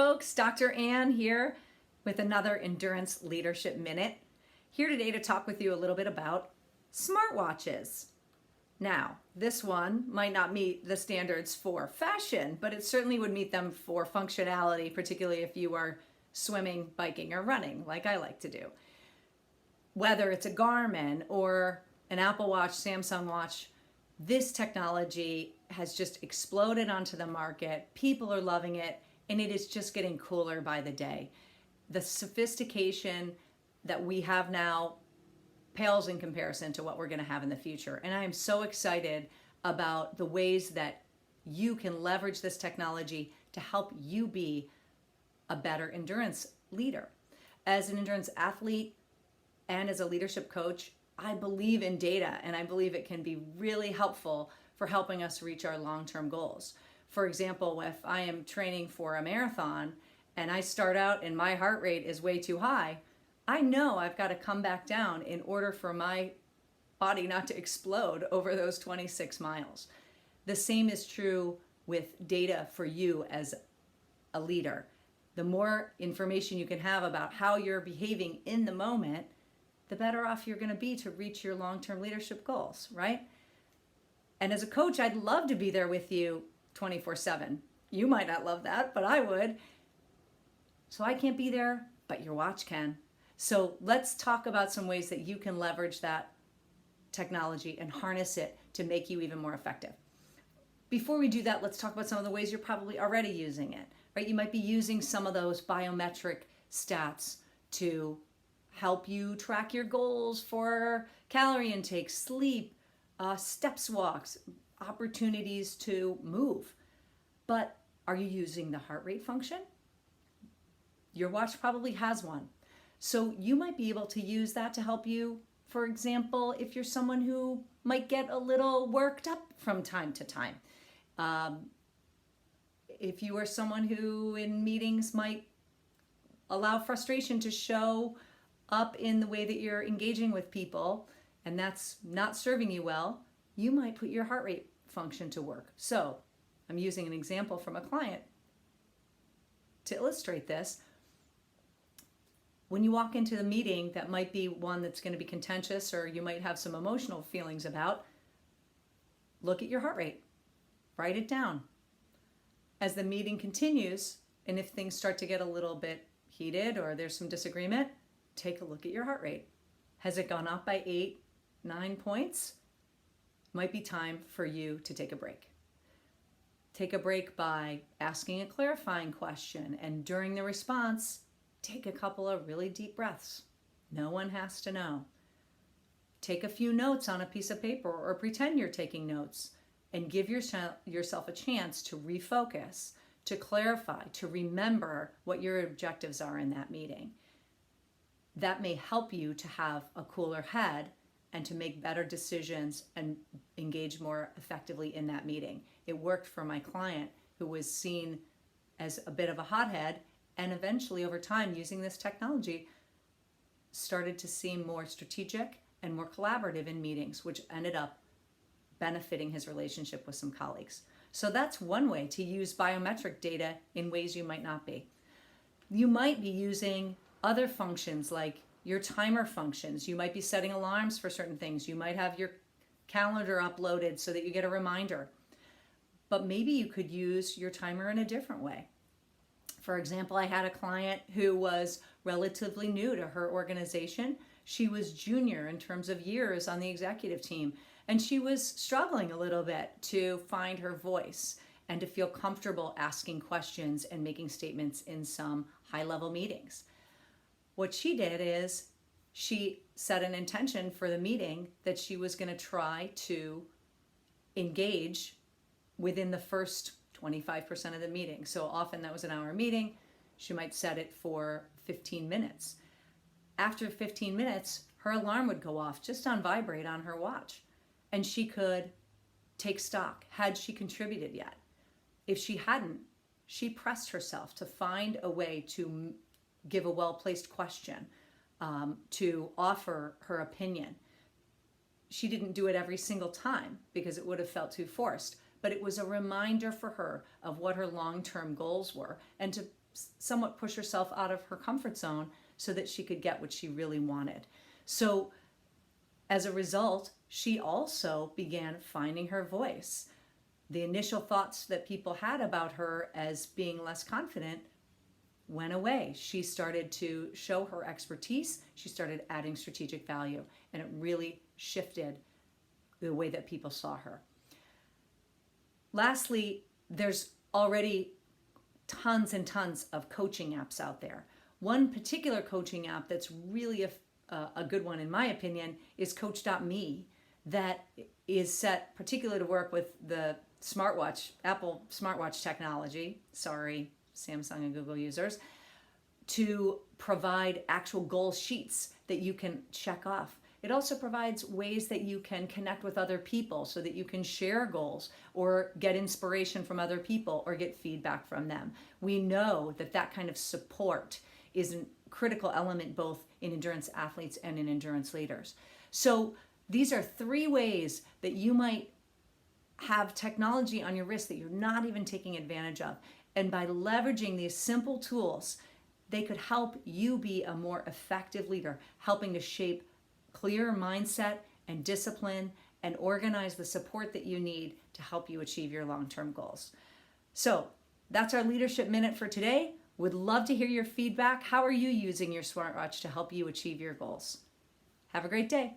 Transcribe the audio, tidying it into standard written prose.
folks, Dr. Ann here with another Endurance Leadership Minute. Here today to talk with you a little bit about smartwatches. Now, this one might not meet the standards for fashion, but it certainly would meet them for functionality, particularly if you are swimming, biking, or running, like I like to do. Whether it's a Garmin or an Apple Watch, Samsung Watch, this technology has just exploded onto the market. People are loving it, and it is just getting cooler by the day. The sophistication that we have now pales in comparison to what we're going to have in the future. And I am so excited about the ways that you can leverage this technology to help you be a better endurance leader. As an endurance athlete and as a leadership coach, I believe in data, and I believe it can be really helpful for helping us reach our long-term goals. For example, if I am training for a marathon and I start out and my heart rate is way too high, I know I've got to come back down in order for my body not to explode over those 26 miles. The same is true with data for you as a leader. The more information you can have about how you're behaving in the moment, the better off you're going to be to reach your long-term leadership goals, right? And as a coach, I'd love to be there with you 24/7. You might not love that, but I would. So I can't be there, but your watch can. So let's talk about some ways that you can leverage that technology and harness it to make you even more effective. Before we do that, let's talk about some of the ways you're probably already using it, right? You might be using some of those biometric stats to help you track your goals for calorie intake, sleep, steps walks, opportunities to move. But are you using the heart rate function? Your watch probably has one. So you might be able to use that to help you, for example, if you're someone who might get a little worked up from time to time. If you are someone who in meetings might allow frustration to show up in the way that you're engaging with people, and that's not serving you well, you might put your heart rate function to work. So I'm using an example from a client to illustrate this. When you walk into the meeting that might be one that's going to be contentious or you might have some emotional feelings about, look at your heart rate. Write it down. As the meeting continues, and if things start to get a little bit heated or there's some disagreement, take a look at your heart rate. Has it gone up by 8, 9 points? Might be time for you to take a break. Take a break by asking a clarifying question, and during the response, take a couple of really deep breaths. No one has to know. Take a few notes on a piece of paper or pretend you're taking notes and give yourself a chance to refocus, to clarify, to remember what your objectives are in that meeting. That may help you to have a cooler head and to make better decisions and engage more effectively in that meeting. It worked for my client who was seen as a bit of a hothead, and eventually over time using this technology started to seem more strategic and more collaborative in meetings, which ended up benefiting his relationship with some colleagues. So that's one way to use biometric data in ways you might not be. You might be using other functions like your timer functions. You might be setting alarms for certain things. You might have your calendar uploaded so that you get a reminder. But maybe you could use your timer in a different way. For example, I had a client who was relatively new to her organization. She was junior in terms of years on the executive team, and she was struggling a little bit to find her voice and to feel comfortable asking questions and making statements in some high-level meetings. What she did is she set an intention for the meeting that she was going to try to engage within the first 25% of the meeting. So often that was an hour meeting. She might set it for 15 minutes. After 15 minutes, her alarm would go off just on vibrate on her watch. And she could take stock. Had she contributed yet? If she hadn't, she pressed herself to find a way to give a well-placed question, to offer her opinion. She didn't do it every single time because it would have felt too forced, but it was a reminder for her of what her long-term goals were and to somewhat push herself out of her comfort zone so that she could get what she really wanted. So as a result, she also began finding her voice. The initial thoughts that people had about her as being less confident went away. She started to show her expertise. She started adding strategic value, and it really shifted the way that people saw her. Lastly, there's already tons and tons of coaching apps out there. One particular coaching app that's really a good one, in my opinion, is Coach.me, that is set particularly to work with the smartwatch, Apple smartwatch technology. Sorry, Samsung and Google users, to provide actual goal sheets that you can check off. It also provides ways that you can connect with other people so that you can share goals or get inspiration from other people or get feedback from them. We know that that kind of support is a critical element both in endurance athletes and in endurance leaders. So these are 3 ways that you might have technology on your wrist that you're not even taking advantage of. And by leveraging these simple tools, they could help you be a more effective leader, helping to shape clear mindset and discipline and organize the support that you need to help you achieve your long-term goals. So that's our Leadership Minute for today. Would love to hear your feedback. How are you using your smartwatch to help you achieve your goals? Have a great day.